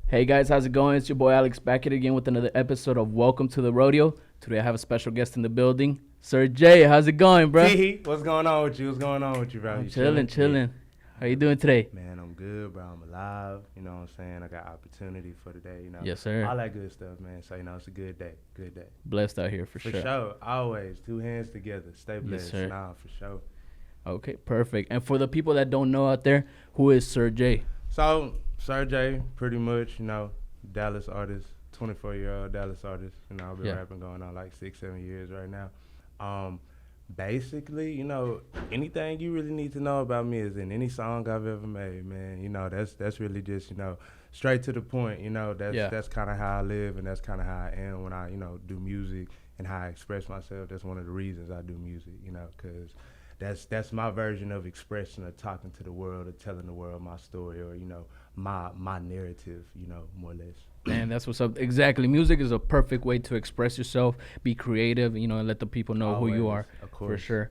Hey guys, how's it going? It's your boy Alex back here again with another episode of Welcome to the Rodeo. Today I have a special guest in the building, Sir Jay. How's it going, bro? Teehee, what's going on with you? What's going on with you, bro? I'm You chilling. How you doing today? Man, I'm good, bro. I'm alive. You know what I'm saying? I got opportunity for today, you know. Yes, sir. All that good stuff, man. So, it's a good day. Good day. Blessed out here for For sure. sure. Always. Two hands together. Stay blessed. sir. Nah, for sure. Okay, perfect. And for the people that don't know out there, who is Sir Jay? So, Sir J, pretty much, Dallas artist, 24-year-old Dallas artist. I've been rapping going on like 6-7 years right now. Basically, anything you really need to know about me is in any song I've ever made, man. That's really just, straight to the point. That's kind of how I live, and that's kind of how I am when I, do music and how I express myself. That's one of the reasons I do music, because that's my version of expression, or talking to the world, or telling the world my story, or my narrative, more or less. Man, that's what's up. Exactly. Music is a perfect way to express yourself, be creative, and let the people know who you are. Of course. For sure.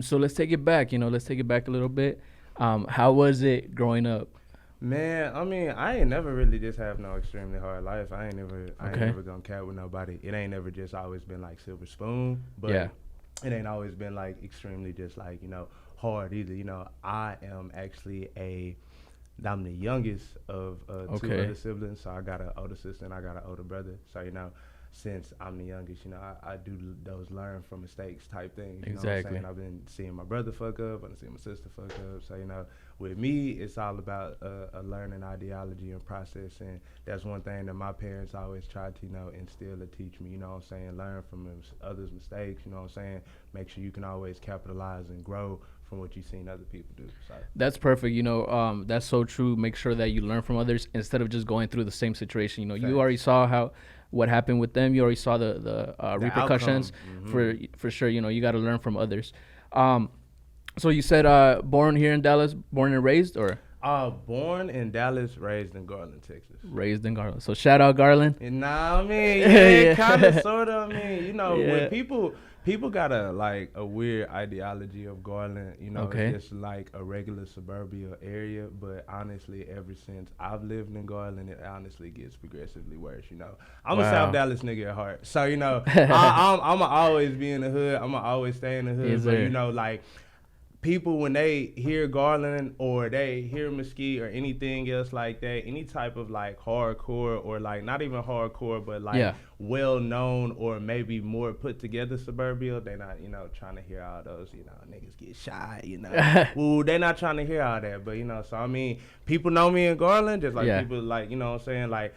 So let's take it back. Let's take it back a little bit. How was it growing up? Man, I ain't never really just have no extremely hard life. I ain't never gonna cat with nobody. It ain't never just always been like silver spoon, but it ain't always been like extremely just like, hard either. I'm the youngest of two other siblings, so I got an older sister and I got an older brother. So, since I'm the youngest, I do those learn from mistakes type things. You know what I'm saying? I've been seeing my brother fuck up, I've been seeing my sister fuck up. So, with me, it's all about a learning ideology and process. And that's one thing that my parents always tried to, instill or teach me. Learn from others' mistakes, make sure you can always capitalize and grow from what you've seen other people do. So. That's perfect. That's so true. Make sure that you learn from others instead of just going through the same situation. You already saw what happened with them. You already saw the repercussions. For sure. You got to learn from others. So you said born here in Dallas, born and raised, or? Born in Dallas, raised in Garland, Texas. Raised in Garland. So shout out Garland. Kind of, sort of. When people got a weird ideology of Garland, it's just like a regular suburban area. But honestly, ever since I've lived in Garland, it honestly gets progressively worse. I'm a South Dallas nigga at heart, so I'ma always be in the hood. I'ma always stay in the hood. Yes, but people, when they hear Garland or they hear Mesquite or anything else like that, any type of like hardcore or like not even hardcore, but like well known or maybe more put together suburbia, they not trying to hear all those niggas get shot, Ooh, they not trying to hear all that. But so people know me in Garland just like people like like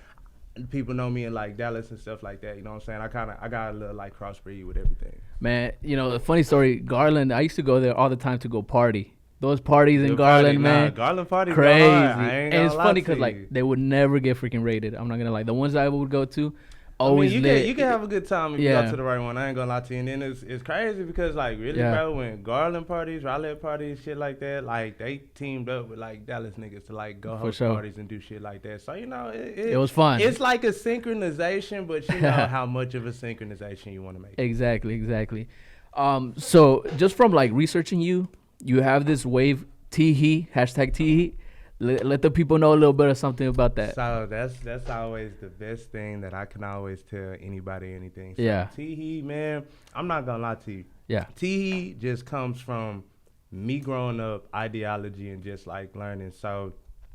people know me in like Dallas and stuff like that. I got a little like crossbreed with everything. Man, a funny story, Garland, I used to go there all the time to go party. Those parties in Garland, man. Garland parties crazy. And it's funny because like they would never get freaking rated. I'm not gonna lie. The ones that I would go to, always you lit. can have a good time if you go to the right one. I ain't gonna lie to you. And then it's crazy because like really, bro, when Garland parties, Raleigh parties, shit like that, like they teamed up with like Dallas niggas to like go host parties and do shit like that. So it was fun. It's like a synchronization, but you know how much of a synchronization you want to make. Exactly. So just from like researching you have this wave Teehee, #Teehee. Let the people know a little bit of something about that. So that's always the best thing that I can always tell anybody anything. So Teehee, man, I'm not gonna lie to you. Yeah. Teehee just comes from me growing up, ideology, and just like learning. So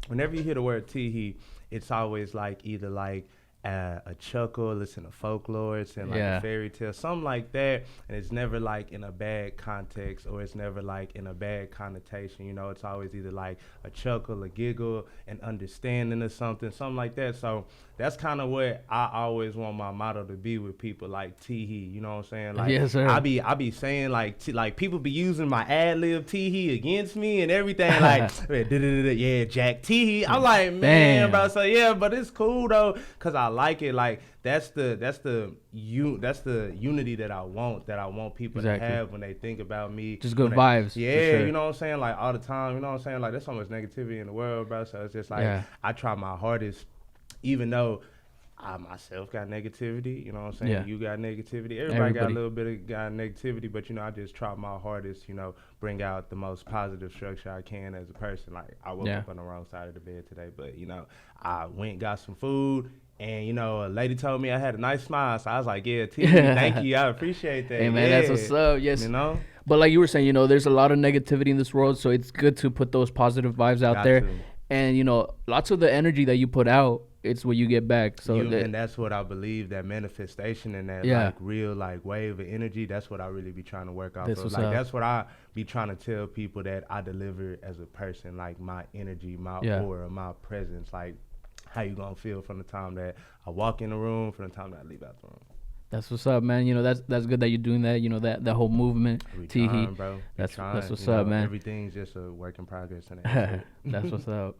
whenever you hear the word Teehee, it's always like either like a chuckle, it's in a folklore, it's in like a fairy tale, something like that, and it's never like in a bad context or it's never like in a bad connotation. It's always either like a chuckle, a giggle, an understanding or something like that. So that's kind of what I always want my motto to be with people like Teehee. You know what I'm saying? Like, yes, sir. I be saying like people be using my ad lib Teehee against me and everything. Like, yeah, Jack Teehee. I'm like, man, bro. So yeah, but it's cool though, cause I like it. Like that's the unity that I want people to have when they think about me. Just good vibes. Yeah, sure. You know what I'm saying? Like all the time. You know what I'm saying? Like there's so much negativity in the world, bro. So it's just like I try my hardest. Even though I myself got negativity, you know what I'm saying? Yeah. You got negativity. Everybody got a little bit of negativity, but, you know, I just try my hardest, you know, bring out the most positive structure I can as a person. Like, I woke up on the wrong side of the bed today, but, you know, I went and got some food, and, you know, a lady told me I had a nice smile, so I was like, yeah, Teehee, thank you. I appreciate that. Hey, man, that's what's up. Yes. You know? But like you were saying, you know, there's a lot of negativity in this world, so it's good to put those positive vibes out there. And, you know, lots of the energy that you put out, it's what you get back. So and that's what I believe, that manifestation and that like real like wave of energy, that's what I really be trying to work off of. Like that's what I be trying to tell people that I deliver as a person, like my energy, my aura, my presence, like how you gonna feel from the time that I walk in the room, from the time that I leave out the room. That's what's up, man. You know, that's good that you're doing that. You know, that whole movement, Teehee. Bro. That's what's up, man. Everything's just a work in progress. That's what's up.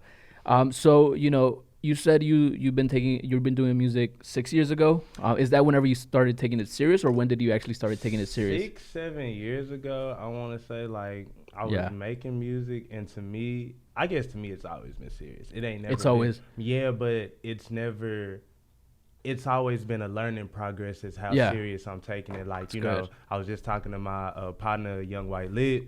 So, you know, you said you've been doing music 6 years ago. Is that whenever you started taking it serious, or when did you actually start taking it serious? 6-7 years ago, I want to say. Like, I was making music, and to me, I guess to me, it's always been serious. It ain't never. It's always. Yeah, but it's never. It's always been a learning progress. Is how serious I'm taking it. Like, you know, I was just talking to my partner, Young White Lit.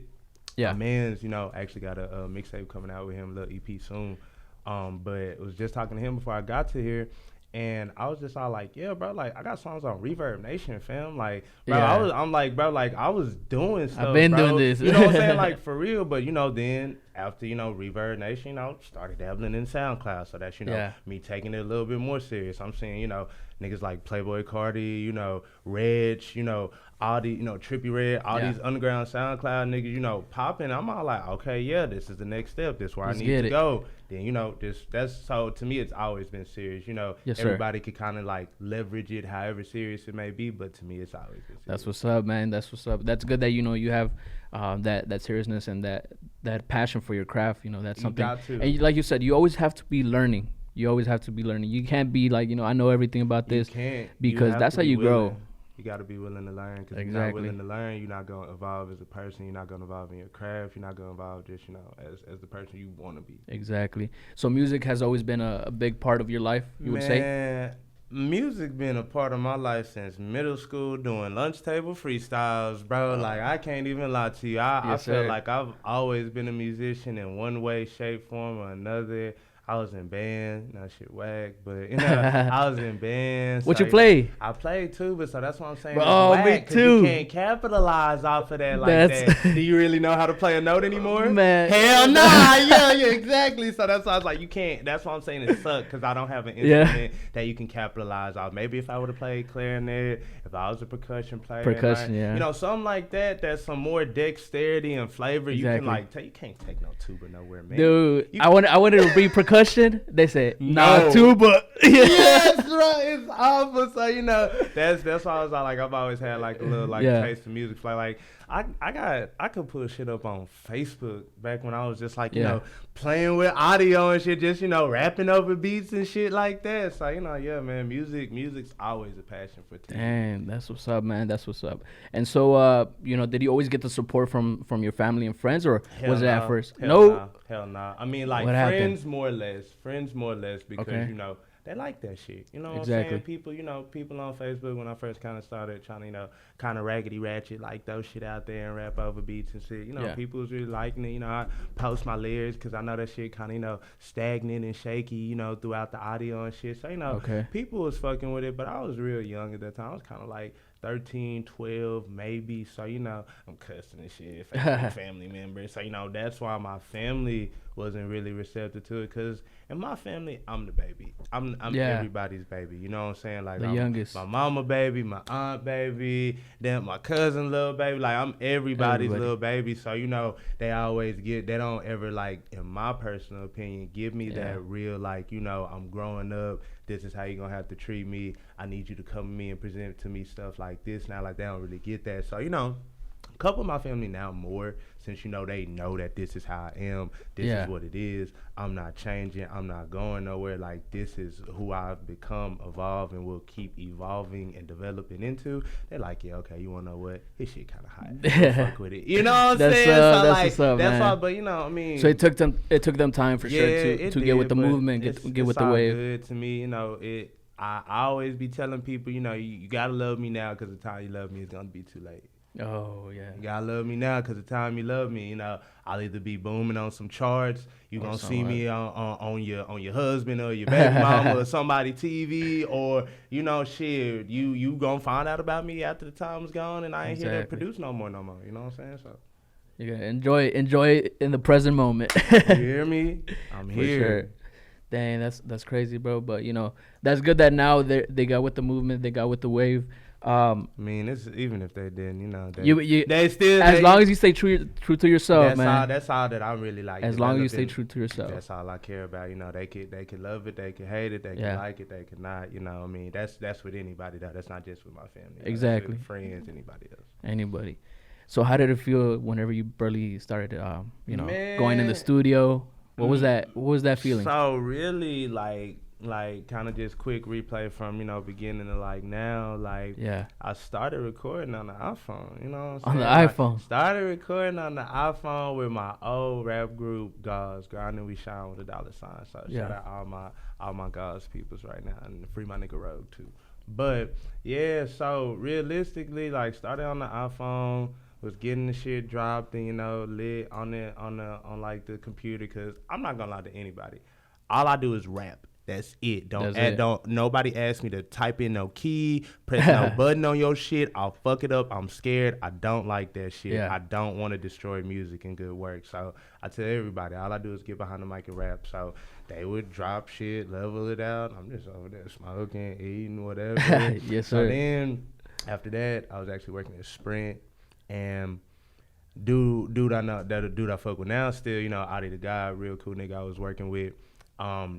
Yeah, my man's, you know, actually got a mixtape coming out with him, a little EP soon. But was just talking to him before I got to here, and I was just all like, yeah, bro, like I got songs on Reverb Nation, fam. Like, bro, I was doing stuff. I've been doing this. You know what I'm saying? Like, for real. But, you know, then after, you know, Reverb Nation, you know, started dabbling in SoundCloud. So that's, you know, me taking it a little bit more serious. I'm seeing, you know, niggas like Playboy Cardi, you know, Reg, you know, all the, you know, Trippie Redd, all these underground SoundCloud niggas, you know, popping. I'm all like, okay, yeah, this is the next step. This is where I need to go. Then, you know, that's so to me, it's always been serious. You know, everybody could kind of like leverage it however serious it may be, but to me, it's always been serious. That's what's up, man. That's what's up. That's good that, you know, you have that seriousness and that passion for your craft. You know, that's something. You got to. And like you said, you always have to be learning. You always have to be learning. You can't be like, you know, I know everything about this. You can't. Because that's how you grow. You got to be willing to learn, because if you're not willing to learn, you're not going to evolve as a person. You're not going to evolve in your craft. You're not going to evolve just, you know, as the person you want to be. Exactly. So music has always been a big part of your life, you would say? Music been a part of my life since middle school, doing lunch table freestyles, bro. Like, I can't even lie to you. I feel like I've always been a musician in one way, shape, form, or another. I was in band. No, shit whack, but, you know, I was in band. What you play? I played too, but so that's what I'm saying. Oh, me too. You can't capitalize off of that like that. Do you really know how to play a note anymore? Man. Hell nah. yeah, exactly. So that's why I was like, you can't. That's why I'm saying it sucks, because I don't have an instrument that you can capitalize off. Maybe if I would have played clarinet, if I was a percussion player. You know, something like that, that's some more dexterity and flavor. You can like you can't take no tuba nowhere, man. Dude, I wanted to be percussion. They said nah, tuba. Yes, right. It's awful. So, you know, that's why I was like, I've always had like a little like taste of music. Like I could put shit up on Facebook back when I was just like, you know, playing with audio and shit, just, you know, rapping over beats and shit like that. So, you know, yeah, man, music's always a passion for Teehee. Damn, that's what's up, man. That's what's up. And so, you know, did you always get the support from your family and friends, or was it at first? Hell nah. I mean, like, friends more or less, because, you know, they like that shit. You know what I'm saying? People, you know, people on Facebook, when I first kind of started trying to, you know, kind of raggedy ratchet, like, throw shit out there and rap over beats and shit. You know, people was really liking it. You know, I post my lyrics because I know that shit kind of, you know, stagnant and shaky, you know, throughout the audio and shit. So, you know, people was fucking with it, but I was real young at that time. I was kind of like 13, 12, maybe. So, you know, I'm cussing and shit. Family members. So, you know, that's why my family wasn't really receptive to it, because in my family, I'm the baby. I'm everybody's baby. You know what I'm saying? Like, I'm youngest. My mama baby, my aunt baby, then my cousin little baby. Like, I'm everybody's little baby. So, you know, they don't ever, like, in my personal opinion, give me that real, like, you know, I'm growing up. This is how you're going to have to treat me. I need you to come to me and present to me stuff like this. Now, like, they don't really get that. So, you know, a couple of my family now more, since, you know, they know that this is how I am. This is what it is. I'm not changing. I'm not going nowhere. Like, this is who I've become, evolve, and will keep evolving and developing into. They're like, yeah, okay, you want to know what? This shit kind of hot. Fuck with it. You know what I'm saying? So, that's like, what's up, that's man. why, but, you know, I mean. So it took them time for sure to get with the movement, get with the wave. Good to me, you know, I always be telling people, you gotta love me now, because the time you love me is gonna be too late. Oh yeah. You gotta love me now, because the time you love me, I'll either be booming on some charts, you gonna see me on your husband or your baby mama or somebody TV, or shit, you gonna find out about me after the time's gone, and I ain't here to produce no more. You know what I'm saying? So you gotta enjoy it in the present moment. You hear me? I'm here. For sure. Dang, that's crazy, bro. But that's good that now they got with the movement, they got with the wave. I mean, it's even if they didn't, they still, as long as you stay true to yourself, man. That's all that I really like. As long as you stay true to yourself, that's all I care about. They could love it, they could hate it, they could like it, they could not. I mean, that's with anybody though. That's not just with my family. Exactly. That's with friends, anybody else. Anybody. So how did it feel whenever you barely started, Man, going in the studio? What was that? What was that feeling? So really, like kind of just quick replay from beginning to now. I started recording on the iPhone. You know what I'm saying? On the iPhone. Started recording on the iPhone with my old rap group, Garland, we shine with a $sign. So shout out all my God's peoples right now, and free my nigga Rogue too. But yeah, so realistically, started on the iPhone. Was getting the shit dropped and lit on the computer, because I'm not gonna lie to anybody. All I do is rap. That's it. Don't nobody ask me to type in no key, press no button on your shit. I'll fuck it up. I'm scared. I don't like that shit. I don't want to destroy music and good work. So I tell everybody, all I do is get behind the mic and rap. So they would drop shit, level it out. I'm just over there smoking, eating, whatever. Yes, sir. So then after that, I was actually working at Sprint. And dude I fuck with now still, Adi the guy, real cool nigga I was working with.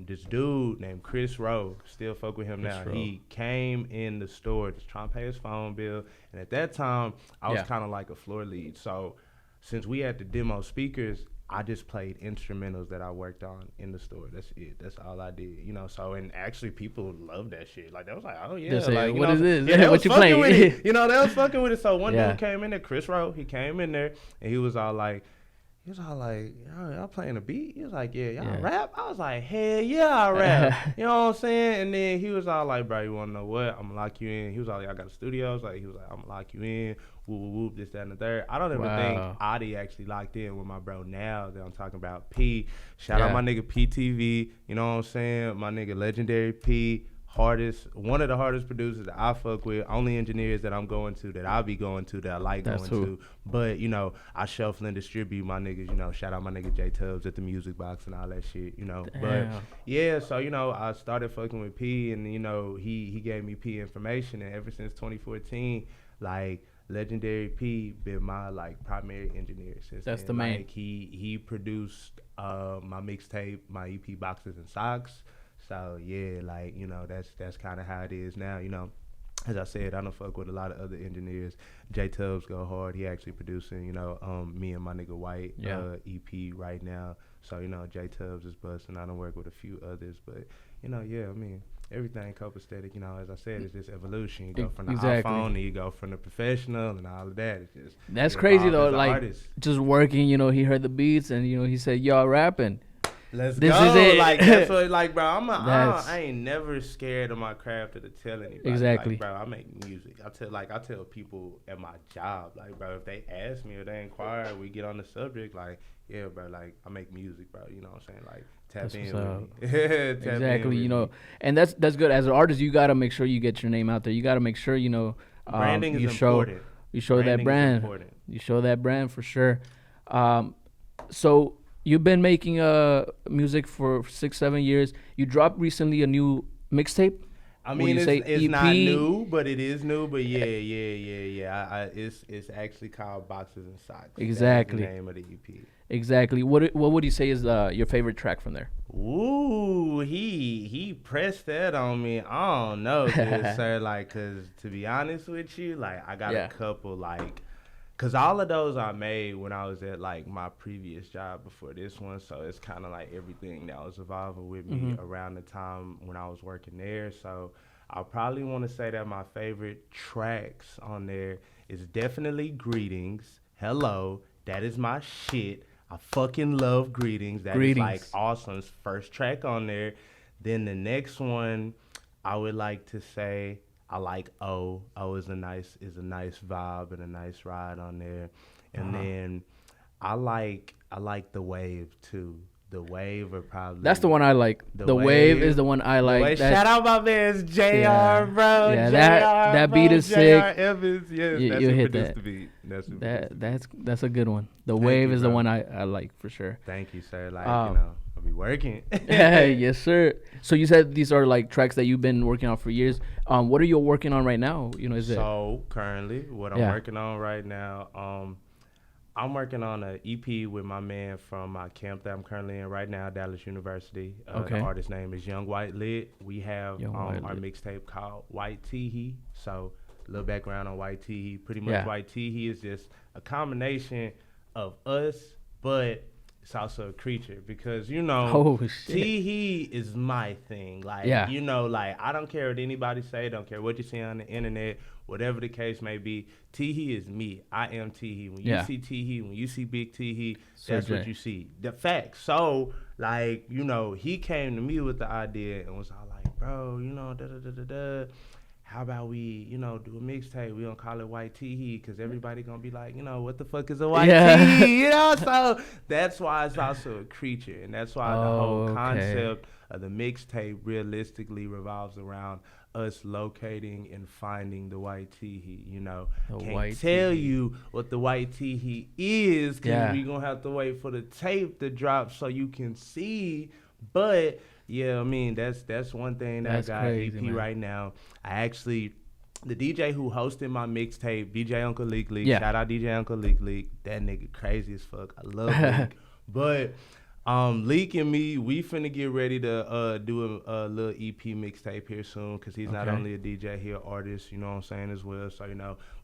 This dude named Chris Rowe, still fuck with him now. He came in the store just trying to pay his phone bill. And at that time, I was kind of like a floor lead. So since we had the demo speakers, I just played instrumentals that I worked on in the store. That's it. That's all I did. So, and actually people loved that shit. They was like, oh yeah. What is this? Yeah, what you playing? With it. They was fucking with it. So one dude came in there, Chris Rowe, he came in there and he was all like, y'all playing a beat? He was like, yeah, y'all rap? I was like, hell yeah, I rap. You know what I'm saying? And then he was all like, bro, you want to know what? I'm going to lock you in. He was all like, I got a studio. He was like, I'm going to lock you in. Whoop, whoop, whoop, this, that, and the third. I don't even think Adi actually locked in with my bro now that I'm talking about P. Shout out my nigga PTV. You know what I'm saying? My nigga Legendary P. One of the hardest producers that I fuck with, only engineers that I'm going to, that I'll be going to, that I like going to. But, I shuffle and distribute my niggas, shout out my nigga J Tubbs at the Music Box and all that shit, But, yeah, so, I started fucking with P, and, he gave me P information, and ever since 2014, Legendary P been my, primary engineer since That's then. the main. He produced my mixtape, my EP Boxes and Socks. So yeah, that's kind of how it is now. As I said, I don't fuck with a lot of other engineers. J Tubbs go hard. He actually producing, me and my nigga White EP right now. So J Tubbs is busting. I don't work with a few others, but I mean, everything copacetic. As I said, it's just evolution. You go from the iPhone, and you go from the professional, and all of that. It's just that's crazy though. Just working. He heard the beats, and he said, "Y'all rapping." Let's go. Is it. That's what, bro. I ain't never scared of my craft or to tell anybody. Exactly. Bro, I make music. I tell people at my job, bro, if they ask me or they inquire, we get on the subject, yeah, bro, I make music, bro. You know what I'm saying? Tap that's in with me. Exactly. And that's good. As an artist, you gotta make sure you get your name out there. You gotta make sure branding is important. You show that brand. You show that brand for sure. So. You've been making music for 6-7 years. You dropped recently a new mixtape. I mean, it's not new, but it is new. But yeah. It's actually called Boxes and Socks. Exactly. That's the name of the EP. Exactly. What would you say is your favorite track from there? Ooh, he pressed that on me. I don't know, good sir. Cause to be honest with you, I got a couple Cause all of those I made when I was at my previous job before this one, so it's kind of everything that was evolving with me around the time when I was working there. So I probably want to say that my favorite tracks on there is definitely Greetings. Hello, that is my shit. I fucking love Greetings. That is Awesome's first track on there. Then the next one, I would like to say I like O. O is a nice vibe and a nice ride on there. And then I like the wave too. The wave are probably That's the one I like. The wave is the one I like. Shout out my man JR, bro. Yeah, JR, that bro, beat is JR sick. Evans, yes, You hit that. The beat. That's a good one. The wave is the one I like for sure. Thank you, sir. Like I'll be working. Yeah, yes, sir. So you said these are like tracks that you've been working on for years. What are you working on right now? Currently, what I'm working on right now, I'm working on an EP with my man from my camp that I'm currently in right now, Dallas University. The artist's name is Young White Lit. We have our mixtape called White Teehee. So a little background on White Teehee. Pretty much White Teehee is just a combination of us, but it's also a creature because, Teehee is my thing. Like, like I don't care what anybody say, don't care what you see on the internet, whatever the case may be. Teehee is me. I am Teehee. When you see Teehee, when you see Big Teehee, that's what you see. The fact. So, like, he came to me with the idea and was all like, bro, how about we, do a mixtape? We don't call it White Teehee because everybody gonna be like, what the fuck is a white Teehee? So that's why it's also a creature, and that's why the whole concept of the mixtape realistically revolves around us locating and finding the white Teehee. Can't tell you what the white Teehee is because we gonna have to wait for the tape to drop so you can see, but. Yeah, I mean, that's one thing that I got crazy, EP man. Right now. The DJ who hosted my mixtape, DJ Uncle Leak Leak, shout out DJ Uncle Leak Leak, that nigga crazy as fuck. I love Leak. But Leak and me, we finna get ready to do a little EP mixtape here soon because he's not only a DJ, he an artist, you know what I'm saying, as well. So,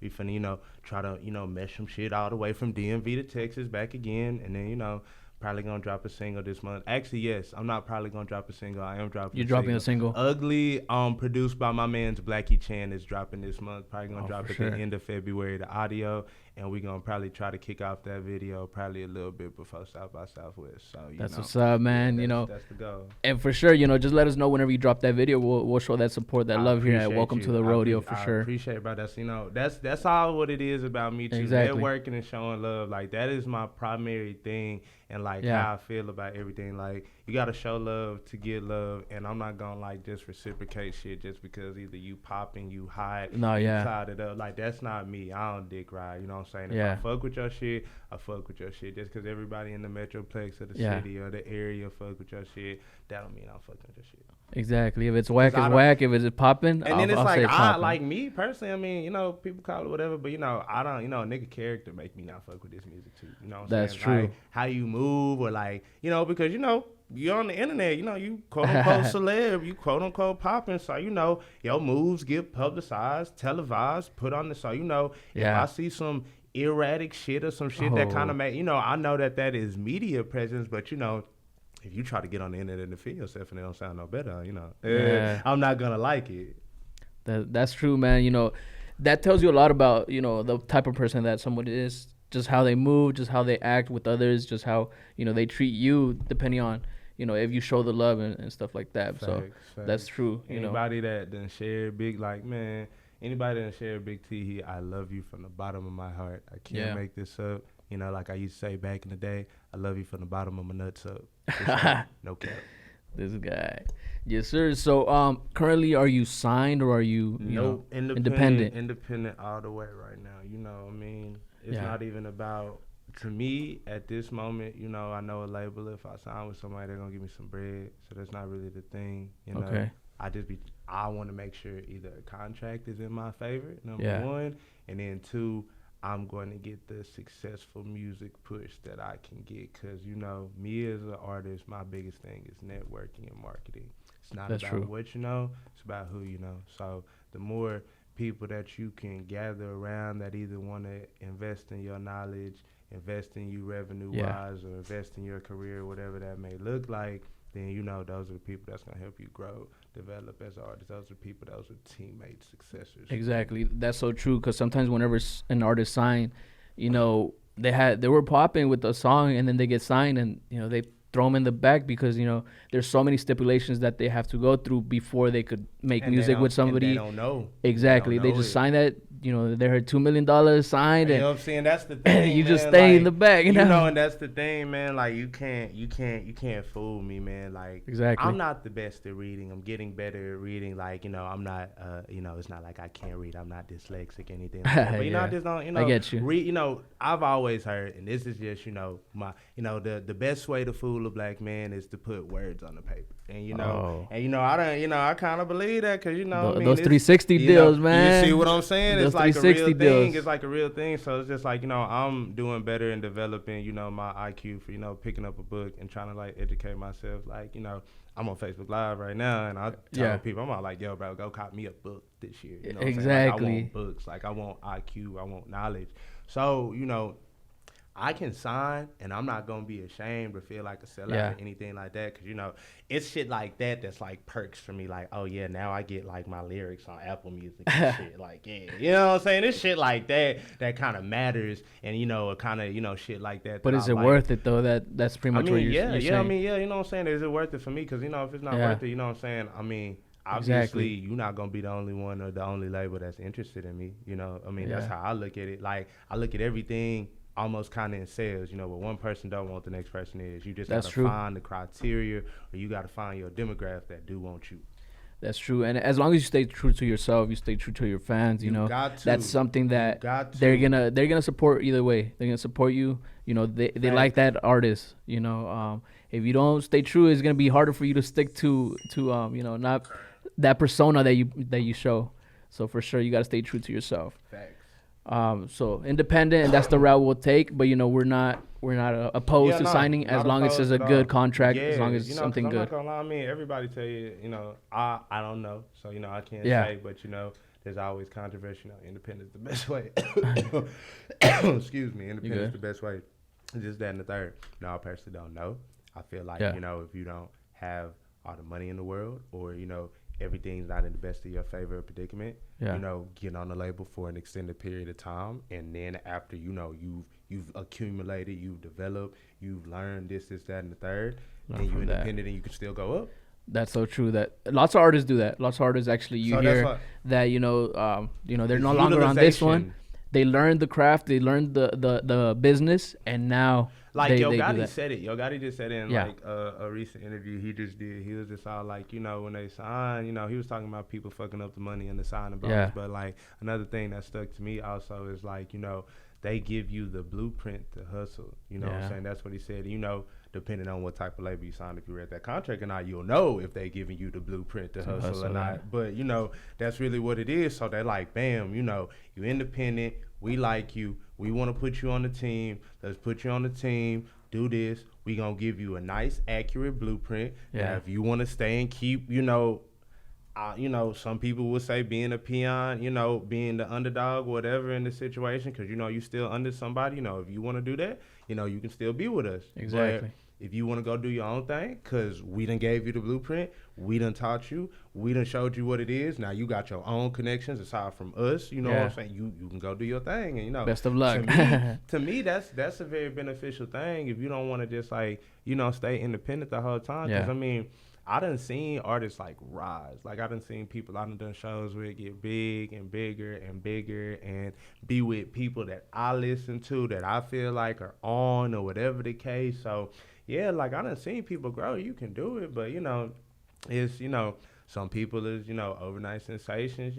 we finna, try to, mesh some shit all the way from DMV to Texas back again. And then, probably gonna drop a single this month. Actually, yes, I'm not probably gonna drop a single. I am dropping. You're dropping a single. Ugly, produced by my man's Blackie Chan is dropping this month. Probably gonna drop at the end of February. The audio, and we're gonna probably try to kick off that video probably a little bit before South by Southwest. So that's what's up, man. That's the goal. And for sure, just let us know whenever you drop that video. We'll show that support, that love here at Welcome to the Rodeo for sure. I appreciate it, bro. That's all what it is about me too. Exactly. Networking and showing love. Like that is my primary thing. And how I feel about everything. Like you gotta show love to get love, and I'm not gonna just reciprocate shit just because either you popping, you hot, you tied it up. Like that's not me. I don't dick ride. You know what I'm saying? If I fuck with your shit, I fuck with your shit. Just because everybody in the metroplex of the city or the area fuck with your shit, that don't mean I'm fucking with your shit. Exactly. If it's whack, it's whack. If it's popping, and then it's I like me personally. I mean, people call it whatever, but I don't. A nigga character make me not fuck with this music too. You know what I'm saying? That's true. Like, how you move or because you're on the internet. You quote unquote celeb. You quote unquote popping. So your moves get publicized, televised, put on the. So if I see some erratic shit or some shit that kind of make I know that is media presence, but if you try to get on the internet and defend yourself and it don't sound no better, I'm not gonna like it. That's true, man. That tells you a lot about the type of person that someone is, just how they move, just how they act with others, just how they treat you, depending on if you show the love and stuff like that. Facts. That's true. Anybody that done share big anybody that share Big Teehee, I love you from the bottom of my heart. I can't make this up. Like I used to say back in the day, I love you from the bottom of my nuts up. No cap. This guy. Yes, sir. So, currently, are you signed or are you, independent? Independent all the way right now. It's not even about, to me, at this moment, I know a label, if I sign with somebody, they're going to give me some bread. So that's not really the thing, Okay. I want to make sure either a contract is in my favor, number one, and then two, I'm going to get the successful music push that I can get because, me as an artist, my biggest thing is networking and marketing. It's not about what you know, it's about who you know. So the more people that you can gather around that either want to invest in your knowledge, invest in you revenue-wise, or invest in your career, whatever that may look like, then those are the people that's going to help you grow, develop as artists. Those are people, those are teammates, successors. Exactly. That's so true because sometimes whenever an artist sign, they were popping with a song and then they get signed and, they throw them in the back because there's so many stipulations that they have to go through before they could make music with somebody. And they don't know. Exactly. They just sign that. They heard $2 million signed. You know what I'm saying? That's the thing. You just stay in the back. And that's the thing, man. Like you can't fool me, man. Like exactly. I'm not the best at reading. I'm getting better at reading. Like I'm not. It's not like I can't read. I'm not dyslexic, anything like that. But yeah. I just don't. I get you. Read. I've always heard, and this is just my. The best way to fool a black man is to put words on the paper. And I kind of believe that because those 360 deals, man. You see what I'm saying? Those it's like a real deals. thing. It's like a real thing. So it's just like I'm doing better in developing my IQ for picking up a book and trying to like educate myself. Like I'm on Facebook Live right now, and I tell people I'm all like, yo, bro, go cop me a book this year. You know what exactly. I'm saying? Like, I want books. Like I want IQ. I want knowledge. So I can sign, and I'm not gonna be ashamed or feel like a sellout or anything like that, because it's shit like that that's like perks for me. Like, oh yeah, now I get like my lyrics on Apple Music and shit. Like, yeah, you know what I'm saying? It's shit like that kind of matters, and it kind of shit like that. But is it worth it though? That's pretty much what you're saying. I mean, you know what I'm saying? Is it worth it for me? Because if it's not worth it, you know what I'm saying? I mean, obviously, you're not gonna be the only one or the only label that's interested in me. I mean, that's how I look at it. Like, I look at everything almost kind of in sales, what one person don't want, the next person is. You just gotta find the criteria, or you gotta find your demographic that do want you. That's true, and as long as you stay true to yourself, you stay true to your fans. That's something that they're gonna support either way. They're gonna support you. They like that artist. If you don't stay true, it's gonna be harder for you to stick to not that persona that you show. So for sure, you gotta stay true to yourself. Facts. So independent, and that's the route we'll take. But we're not opposed to signing as long as it's a good contract, as long as it's something good. I'm not gonna lie, I mean, everybody tell you, I don't know, so I can't say, but there's always controversy. Independent's the best way. Excuse me, independent's the best way. It's just that and the third. No, I personally don't know. I feel like if you don't have all the money in the world, or everything's not in the best of your favor or predicament, get on the label for an extended period of time, and then after you've accumulated, you've developed, you've learned this, that, and the third, and you're independent and you can still go up. That's so true. That lots of artists do that. Lots of artists actually hear that they're no longer on this one. They learned the craft, they learned the business, and now Yo Gotti said it. Yo Gotti just said it in a recent interview he just did. He was just all like, when they sign, he was talking about people fucking up the money and the signing bonus. But like another thing that stuck to me also is like, they give you the blueprint to hustle. You know what I'm saying? That's what he said. Depending on what type of label you signed, if you read that contract or not, you'll know if they giving you the blueprint to hustle or not. But that's really what it is. So they're like, bam, you're independent. We like you. We want to put you on the team. Let's put you on the team. Do this. We gonna give you a nice, accurate blueprint. Now, if you want to stay and keep, some people will say being a peon, being the underdog, whatever in the situation, because you still under somebody. If you want to do that, you can still be with us. Exactly. But if you want to go do your own thing, because we done gave you the blueprint, we done taught you, we done showed you what it is. Now you got your own connections aside from us. You know what I'm saying? You can go do your thing, and best of luck. To me, that's a very beneficial thing. If you don't want to just like stay independent the whole time, because I mean, I done seen artists like rise. Like I done seen people I done shows where it get big and bigger and bigger, and be with people that I listen to, that I feel like are on, or whatever the case. So yeah, like I done seen people grow. You can do it, but it's some people is overnight sensations.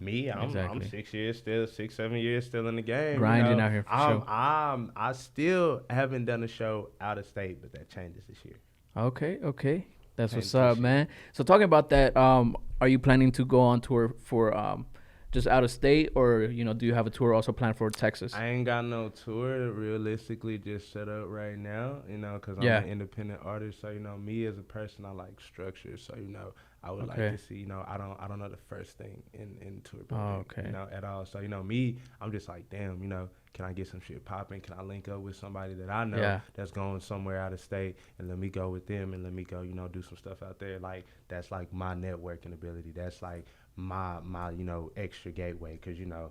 Me, I'm 6 years still, 6-7 years still in the game. Grinding out here for sure. I still haven't done a show out of state, but that changes this year. Okay. That's what's up, man. So talking about that, are you planning to go on tour for just out of state, or do you have a tour also planned for Texas? I ain't got no tour realistically just set up right now, because I'm an independent artist. So me as a person, I like structure. So I would like to see, I don't know the first thing in tour planning, at all. So me, I'm just like, damn, can I get some shit popping? Can I link up with somebody that I know that's going somewhere out of state, and let me go with them, and let me go, do some stuff out there. Like that's like my networking ability. That's like my extra gateway, because I'm gonna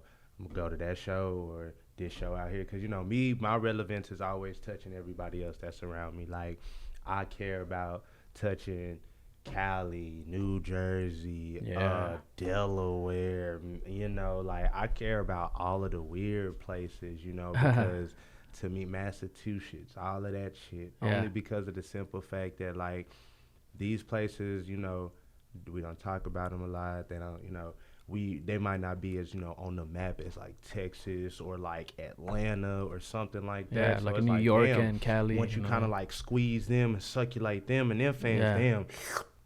go to that show or this show out here, because me, my relevance is always touching everybody else that's around me. Like I care about touching Cali, New Jersey, Delaware, you know, like I care about all of the weird places, you know, because to me, Massachusetts, all of that shit, only because of the simple fact that like these places, you know, we don't talk about them a lot. They don't, you know, they might not be as, you know, on the map as like Texas or like Atlanta or something like that. Yeah, so like it's New like, York damn, and Cali. once you kind of like squeeze them and succulate them and them fans, damn.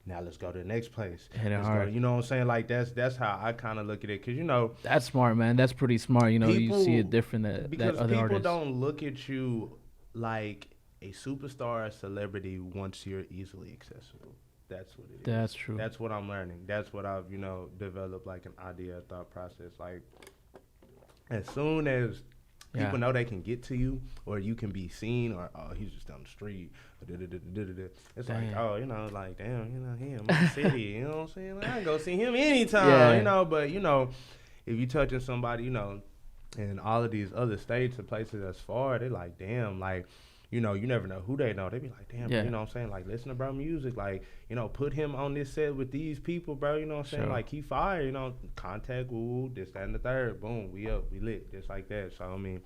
Now let's go to the next place. Hit it hard. You know what I'm saying? Like that's how I kind of look at it, cause you know that's smart, man. That's pretty smart. You know, you see it different because other people artists. don't look at you like a superstar, a celebrity once you're easily accessible. That's what it is. That's true. That's what I'm learning. That's what I've, you know, developed like an idea, thought process. Like as soon as people know they can get to you, or you can be seen, or oh, he's just down the street. It's like, oh, you know, like damn, you know, he in my city. You know what I'm saying? Like, I can go see him anytime. You know, but you know, if you touching somebody, you know, in all of these other states and places that's far, they like damn, like. You know, you never know who they know. They be like, damn, bro, you know what I'm saying? Like, listen to bro music. Like, you know, put him on this set with these people, bro. You know what I'm saying? Like, he fire, you know, contact, woo, this, that, and the third. Boom, we up, we lit, just like that. So, I mean,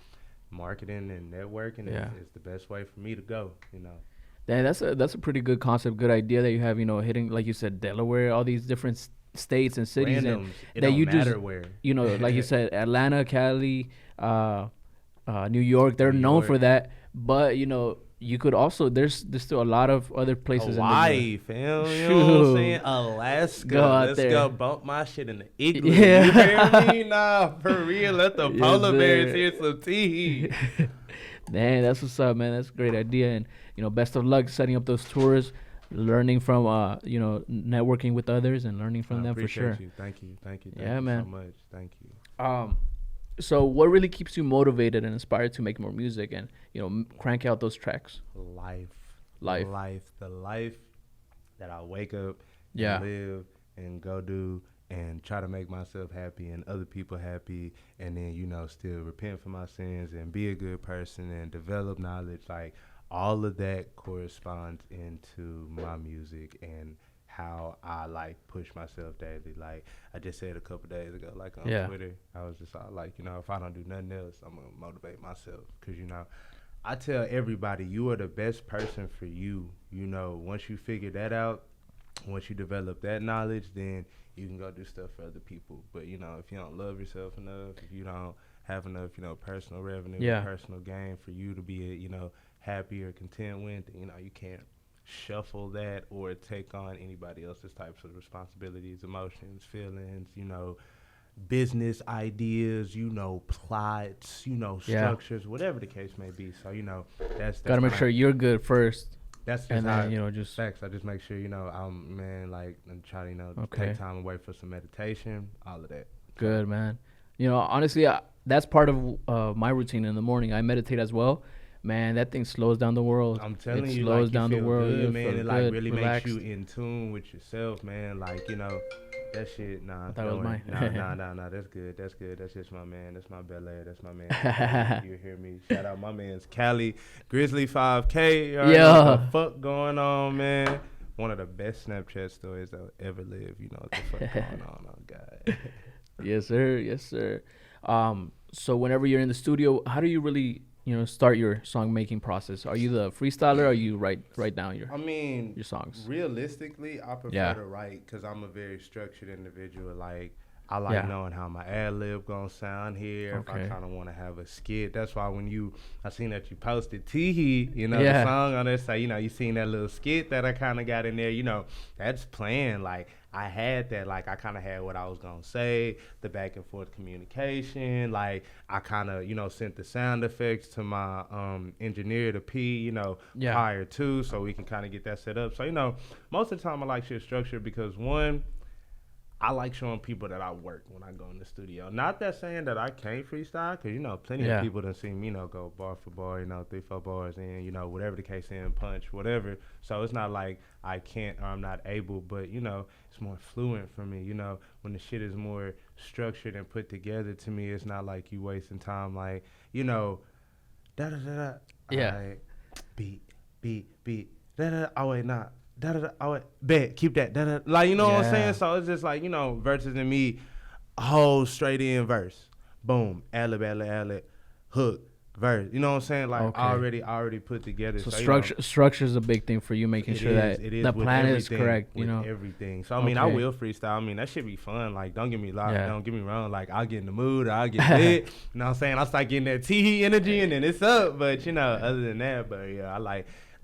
marketing and networking is the best way for me to go, you know. Yeah, that's a pretty good concept, good idea that you have, you know, hitting, like you said, Delaware, all these different states and cities. Randoms. It that don't you matter just, where. You know, like you said, Atlanta, Cali, New York, they're known for that. But, you know, you could also, there's still a lot of other places. Hawaii, fam. You know what I'm saying? Alaska. Let's go bump my shit in the igloo. Yeah. You hear me? Nah, for real. Let the polar bears hear some Teehee. Man, that's what's up, man. That's a great idea. And, you know, best of luck setting up those tours, learning from, you know, networking with others and learning from them for sure. You. Thank you. Thank you man. So much. Thank you. So what really keeps you motivated and inspired to make more music and, you know, crank out those tracks? Life. The life that I wake up and live and go do and try to make myself happy and other people happy, and then, you know, still repent for my sins and be a good person and develop knowledge. Like, all of that corresponds into my music and how I like push myself daily. Like I just said a couple days ago, like on Twitter, I was just like, you know, if I don't do nothing else, I'm gonna motivate myself. Cause you know, I tell everybody, you are the best person for you. You know, once you figure that out, once you develop that knowledge, then you can go do stuff for other people. But you know, if you don't love yourself enough, if you don't have enough, you know, personal revenue, personal gain for you to be, you know, happy or content with, then, you know, you can't shuffle that or take on anybody else's types of responsibilities, emotions, feelings, you know, business ideas, you know, plots, you know, structures, whatever the case may be. So, you know, that's gotta make sure you're good first. That's just and then, you know, just facts. I just make sure, you know, I'm, man, like, and try to, you know, take time away for some meditation, all of that. Good, man. You know, honestly, that's part of my routine in the morning. I meditate as well. Man, that thing slows down the world. I'm telling you, slows like, down the world. Good, man. It like really relaxed. makes you in tune with yourself, man. Like, you know, that shit. Nah, that was mine. Nah. That's good. That's just my man. That's my Bel Air. That's my man. You hear me? Shout out my man's Cali Grizzly 5K. What the fuck going on, man? One of the best Snapchat stories that ever lived. You know what the fuck going on? Oh God. Yes, sir. Yes, sir. So whenever you're in the studio, how do you really, you know, start your song making process? Are you the freestyler or you write down your songs? Realistically, I prefer to write because I'm a very structured individual. Like, I like knowing how my ad lib gonna sound here. If I kind of want to have a skit, that's why when I seen that you posted Teehee, you know, the song on there, so you know, you seen that little skit that I kind of got in there. You know, that's planned. Like, I had that, like, I kind of had what I was going to say, the back and forth communication. Like, I kind of, you know, sent the sound effects to my engineer, to P, you know, prior to, so we can kind of get that set up. So, you know, most of the time I like shit structured because, one, I like showing people that I work when I go in the studio. Not that saying that I can't freestyle, because, you know, plenty of people done seen me, you know, go bar for bar, you know, 3-4 bars in, you know, whatever the case in, punch, whatever. So it's not like I can't or I'm not able, but, you know, it's more fluent for me. You know, when the shit is more structured and put together, to me, it's not like you wasting time, like, you know, da-da-da-da. Yeah. Right, beat. Da da. Oh wait, nah. Da da da. Oh wait, bet. Keep that. Da da. Like you know what I'm saying. So it's just like verses in me, whole straight in verse, boom, ad-lib, hook, verse. You know what I'm saying? Like already put together. So structure is a big thing for you, making sure that the plan is correct. Everything. So I mean, I will freestyle. I mean, that should be fun. Like, don't get me wrong. Like, I'll get in the mood, or I'll get lit. You know what I'm saying? I start getting that Teehee energy, and then it's up. But other than that, but yeah,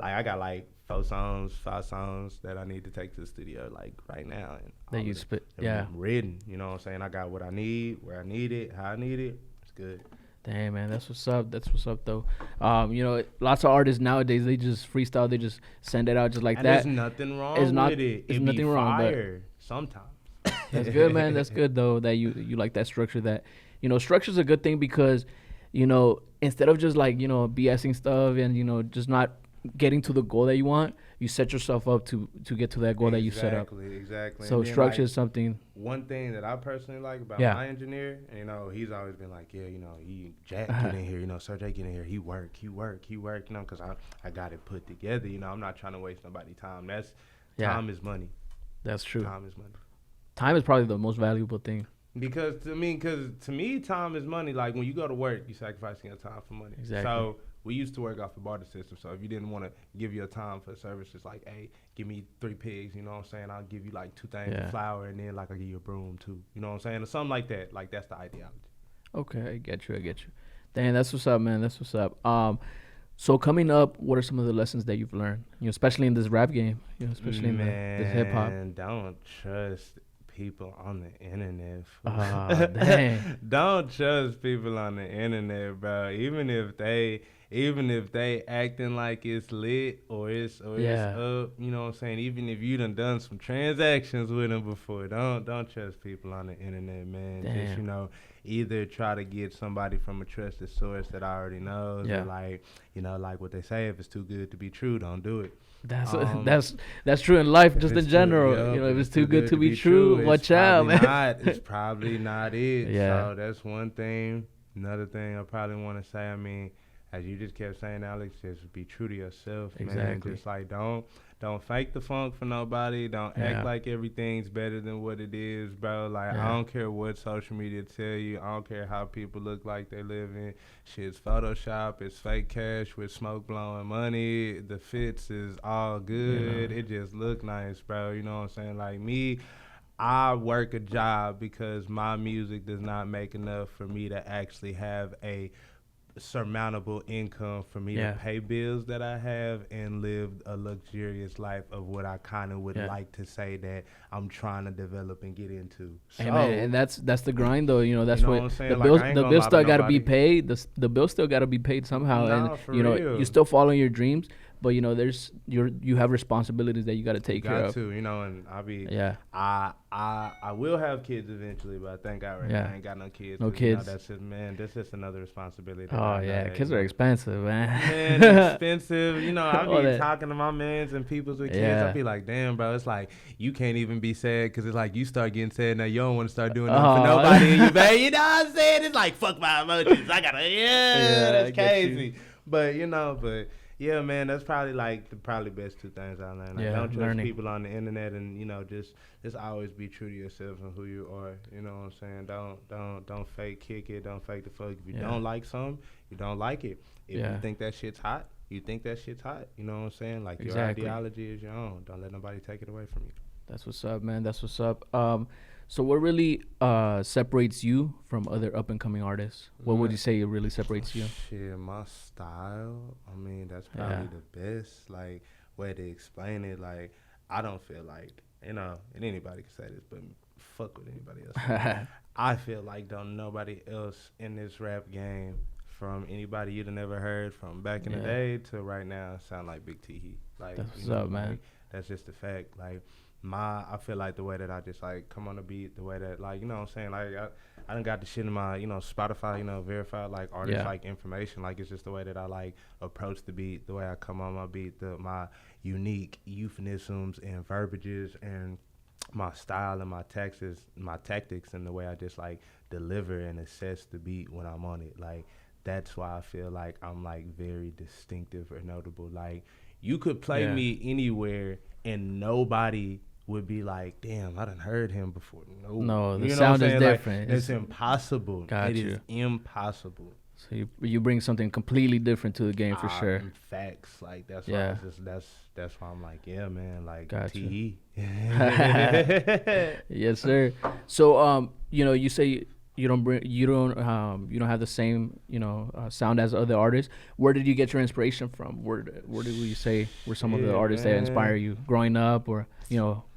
I got like 5 songs that I need to take to the studio like right now. And that you spit, written. You know what I'm saying? I got what I need, where I need it, how I need it. It's good. Damn, man, that's what's up. That's what's up, though. Lots of artists nowadays, they just freestyle. They just send it out just like and that. There's nothing wrong with it. There's nothing wrong, but sometimes. That's good, man. That's good, though, that you like that structure. That structure's a good thing because, instead of just like BSing stuff and just not getting to the goal that you want, you set yourself up to get to that goal that you set up. Exactly. So structure is something. One thing that I personally like about my engineer, he's always been like, Jack get in here, Sir Jack get in here, he work, because I got it put together, I'm not trying to waste nobody's time. Time is money. That's true. Time is money. Time is probably the most valuable thing. Because to me, time is money. Like when you go to work, you sacrificing your time for money. Exactly. So we used to work off the barter system. So if you didn't want to give your time for service, it's like, hey, give me 3 pigs. You know what I'm saying? I'll give you like 2 things of flour, and then like I'll give you a broom too. You know what I'm saying? Or something like that. Like that's the ideology. Okay, I get you. Dang, that's what's up, man. That's what's up. So coming up, what are some of the lessons that you've learned? Especially in this rap game. Especially in this hip hop. Don't trust people on the internet. Dang. Don't trust people on the internet, bro. Even if they acting like it's lit or it's up, you know what I'm saying? Even if you done some transactions with them before, don't trust people on the internet, man. Damn. Just either try to get somebody from a trusted source that already knows, or like what they say, if it's too good to be true, don't do it. That's true in life, just in general. If it's too good to be true, watch out, man. It's probably not it. Yeah. So that's one thing. Another thing I probably want to say, I mean, as you just kept saying, Alex, just be true to yourself, man. Just like don't fake the funk for nobody. Don't act like everything's better than what it is, bro. Like I don't care what social media tell you. I don't care how people look like they living. Shit's Photoshop. It's fake cash with smoke blowing money. The fits is all good. It just look nice, bro. You know what I'm saying? Like me, I work a job because my music does not make enough for me to actually have a surmountable income for me to pay bills that I have and live a luxurious life of what I kind of would like to say that I'm trying to develop and get into. So, hey man, and that's the grind though. That's what I'm saying? the bills still got to be paid. The bills still got to be paid somehow, and you still following your dreams. But you have responsibilities that you got to take care of. And I will have kids eventually, but I thank God right now I ain't got no kids. No kids. That's just another responsibility. Kids are expensive, man. Man, expensive. I be talking to my mans and peoples with kids. I be like, damn, bro, it's like you can't even be sad because it's like you start getting sad now. You don't want to start doing nothing for nobody in you, babe. You know what I'm saying? It's like fuck my emotions. I gotta that's crazy. But yeah, man, that's probably like the best 2 things I learned. Like, don't trust people on the internet, and just always be true to yourself and who you are. You know what I'm saying? Don't fake kick it. Don't fake the fuck. If you don't like something, you don't like it. If you think that shit's hot, you think that shit's hot. You know what I'm saying? Like your ideology is your own. Don't let nobody take it away from you. That's what's up, man. That's what's up. So what really separates you from other up-and-coming artists? What would you say really separates you? Shit, my style. I mean, that's probably the best, like, way to explain it. Like, I don't feel like, and anybody can say this, but fuck with anybody else. I feel like don't nobody else in this rap game, from anybody you'd have never heard from back in the day to right now, sound like Big Teehee. Like, that's what's up, man. Like, that's just the fact. Like, I feel like the way that I just like come on the beat, the way that like, you know what I'm saying? Like I done got the shit in my, Spotify, verified like artist like information. Like it's just the way that I like approach the beat, the way I come on my beat, my unique euphemisms and verbiages and my style and my tactics and the way I just like deliver and assess the beat when I'm on it. Like that's why I feel like I'm like very distinctive or notable. Like, you could play me anywhere and nobody would be like, damn, I done heard him before. No, the sound is different. Like, it's impossible. Got it you. is impossible. So you bring something completely different to the game for sure. Facts. Like that's why that's why I'm like, yeah, man, like Teehee. Yes, sir. So you say you don't have the same sound as other artists. Where did you get your inspiration from? Where did you say were some of the artists that inspire you growing up, or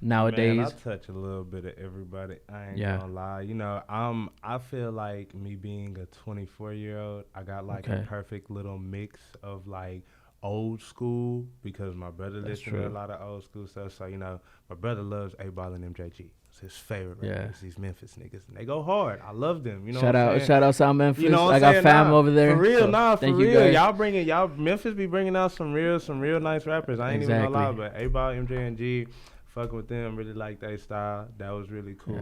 nowadays? Man, I touch a little bit of everybody. I ain't gonna lie. I feel like me being a 24-year-old, I got like a perfect little mix of like old school, because my brother listens to a lot of old school stuff. So my brother loves A-Ball and MJG. It's his favorite rappers, these Memphis niggas, and they go hard. I love them. Shout out South Memphis. I got fam over there. For real, for real. Y'all Memphis be bringing out some real nice rappers. I ain't even gonna lie, but A-Ball, MJ, and G, fucking with them, really like their style. That was really cool.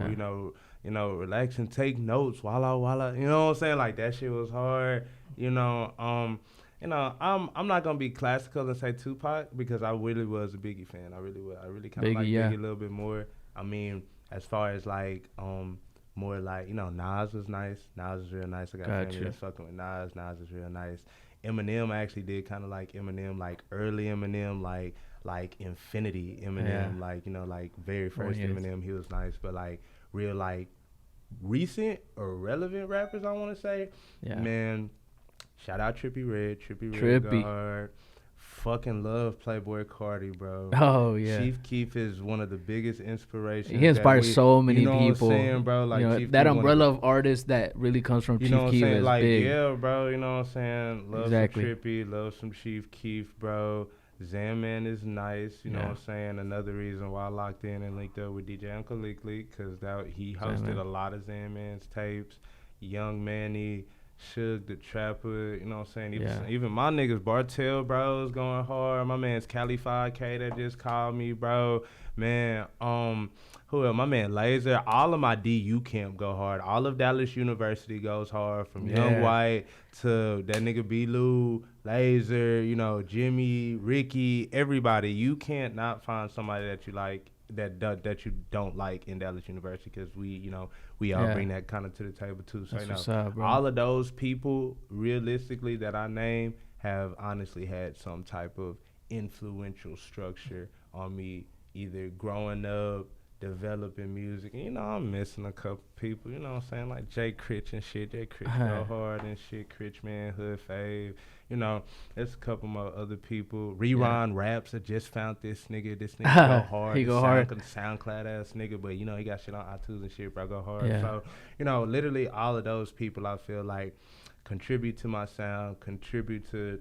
Relax and take notes. Walla. You know what I'm saying? Like that shit was hard. I'm not gonna be classical and say Tupac, because I really was a Biggie fan. I really kind of like Biggie a little bit more. I mean, as far as like more like Nas was nice. Nas was real nice. I got family that's fucking with Nas. Nas is real nice. Eminem, I actually did kind of like Eminem, like early Eminem, like Infinity Eminem, like very first Eminem. He was nice, but like real like recent or relevant rappers, I want to say, man. Shout out Trippie Redd, go hard. Fucking love Playboy Carti, bro. Oh yeah. Chief Keef is one of the biggest inspirations. He inspires so many people. What I'm saying, bro? Like that umbrella of artists that really comes from Chief Keef is like, big. Yeah, bro. You know what I'm saying? Love some Trippie, love some Chief Keef, bro. Zaman is nice. You know what I'm saying? Another reason why I locked in and linked up with DJ Uncle Leak, because he hosted a lot of Zaman's tapes. Young Manny, Suge the Trapper, you know what I'm saying? Even my niggas, Bartell, bro, is going hard. My man's Cali 5K that just called me, bro. Man, who else? My man Laser. All of my DU camp go hard. All of Dallas University goes hard, from Young White to that nigga B-Lou, Laser, Jimmy, Ricky, everybody. You can't not find somebody that you like, that you don't like in Dallas University, because we all bring that kind of to the table too. So all of those people realistically that I name have honestly had some type of influential structure on me, either growing up, developing music. And I'm missing a couple people, what I'm saying, like Jay Critch and shit. Jay Critch go hard and shit. Critch, man, Hood Fave. There's a couple more other people. Reron Raps. I just found this nigga. This nigga go hard. He go hard. SoundCloud ass nigga, but he got shit on iTunes and shit, bro. Go hard. So, literally all of those people I feel like contribute to my sound, contribute to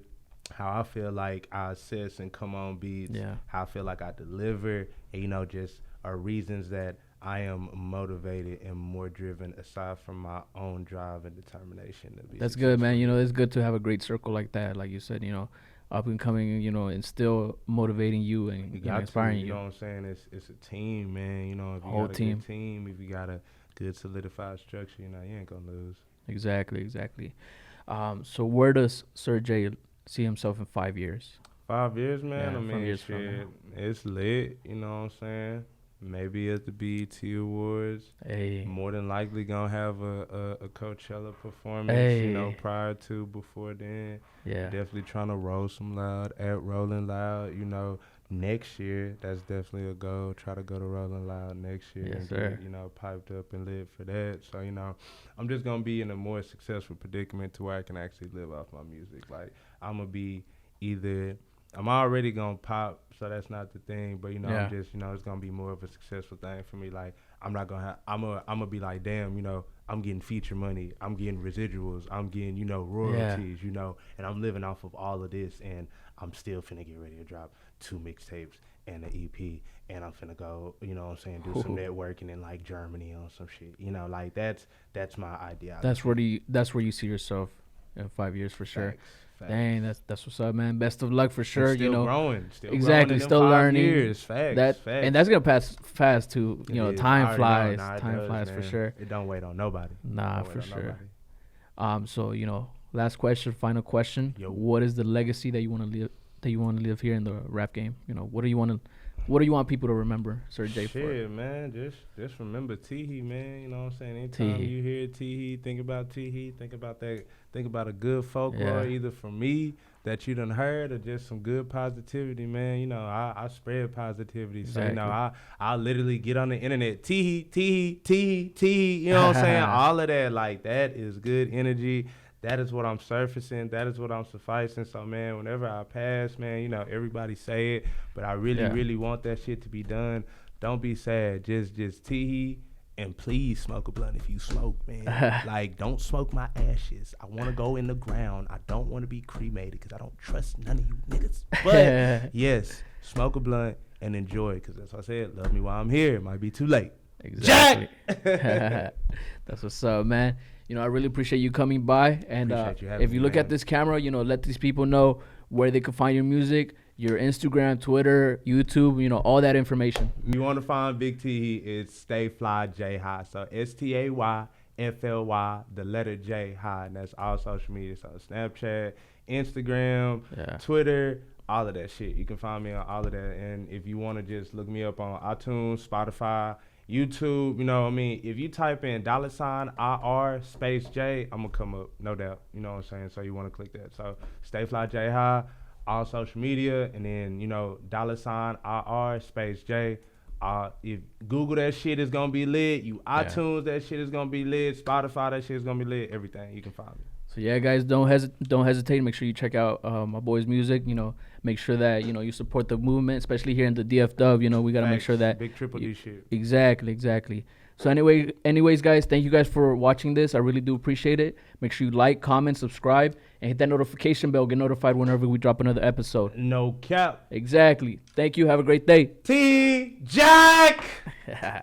how I feel like I assess and come on beats, how I feel like I deliver, and just are reasons that I am motivated and more driven, aside from my own drive and determination to be. That's good, man. It's good to have a great circle like that, like you said, up and coming, and still motivating you and inspiring you. You know what I'm saying? It's a team, man. If you got a good team, if you got a good solidified structure, you ain't gonna lose. Exactly. So where does Sir J see himself in 5 years? 5 years, man. Yeah, I mean, shit, it's lit. You know what I'm saying? Maybe at the BET Awards. Hey. More than likely gonna have a Coachella performance, prior to, before then. Yeah. Definitely trying to roll some loud at Rolling Loud, next year. That's definitely a goal. Try to go to Rolling Loud next year and get, piped up and lit for that. So, I'm just gonna be in a more successful predicament to where I can actually live off my music. Like, I'm gonna be I'm already gonna pop, so that's not the thing. But I'm just, it's gonna be more of a successful thing for me. Like, I'm not gonna I'm gonna be like, damn, I'm getting feature money, I'm getting residuals, I'm getting, royalties, and I'm living off of all of this, and I'm still finna get ready to drop 2 mixtapes and an EP, and I'm finna go, do some networking in like Germany on some shit. Like that's my idea. That's where you see yourself in 5 years for sure. Facts. Dang, that's what's up, man. Best of luck for sure. Still growing. Exactly, still learning. Years. Facts. And that's gonna pass fast too. Time flies. Time flies man. For sure. It don't wait on nobody. Nah, for sure. So last question, final question. Yo. What is the legacy that you want to that you want to live here in the rap game? You know, what do you want people to remember Sir J for? Shit, man, just remember Teehee, man. You know what I'm saying? Anytime Teehee. you hear Teehee, think about Teehee, think about that, think about a good folklore, either from me that you done heard or just some good positivity, man. You know, I spread positivity. Exactly. So, you know, I literally get on the internet, Teehee, Teehee, Teehee, Teehee, you know what I'm saying? All of that, like, that is good energy. That is what I'm surfacing. That is what I'm sufficing. So, man, whenever I pass, man, you know, everybody say it, but I really want that shit to be done. Don't be sad. Just Teehee, and please smoke a blunt if you smoke, man. Like, don't smoke my ashes. I want to go in the ground. I don't want to be cremated because I don't trust none of you niggas. But, yes, smoke a blunt and enjoy it because that's what I said. Love me while I'm here. It might be too late. Exactly. That's what's up, man. You know, I really appreciate you coming by. And if you look at this camera, you know, let these people know where they can find your music, your Instagram, Twitter, YouTube, you know, all that information. You want to find Big Teehee, it's Stay Fly J High. So STAYFLY, the letter J High. And that's all social media. So Snapchat, Instagram, Twitter, all of that shit. You can find me on all of that. And if you want to just look me up on iTunes, Spotify, YouTube, you know what I mean? If you type in $IR space J, I'm going to come up, no doubt. You know what I'm saying? So you want to click that. So Stay Fly J High, all social media, and then, you know, $IR space J. If Google that shit is going to be lit, iTunes that shit is going to be lit, Spotify that shit is going to be lit, everything. You can find me. So yeah, guys, don't hesitate. Make sure you check out my boy's music. You know, make sure that you support the movement, especially here in the DFW. You know, we gotta make sure that big triple D shit. Exactly. So anyways, guys, thank you guys for watching this. I really do appreciate it. Make sure you like, comment, subscribe, and hit that notification bell. Get notified whenever we drop another episode. No cap. Exactly. Thank you. Have a great day. T Jack.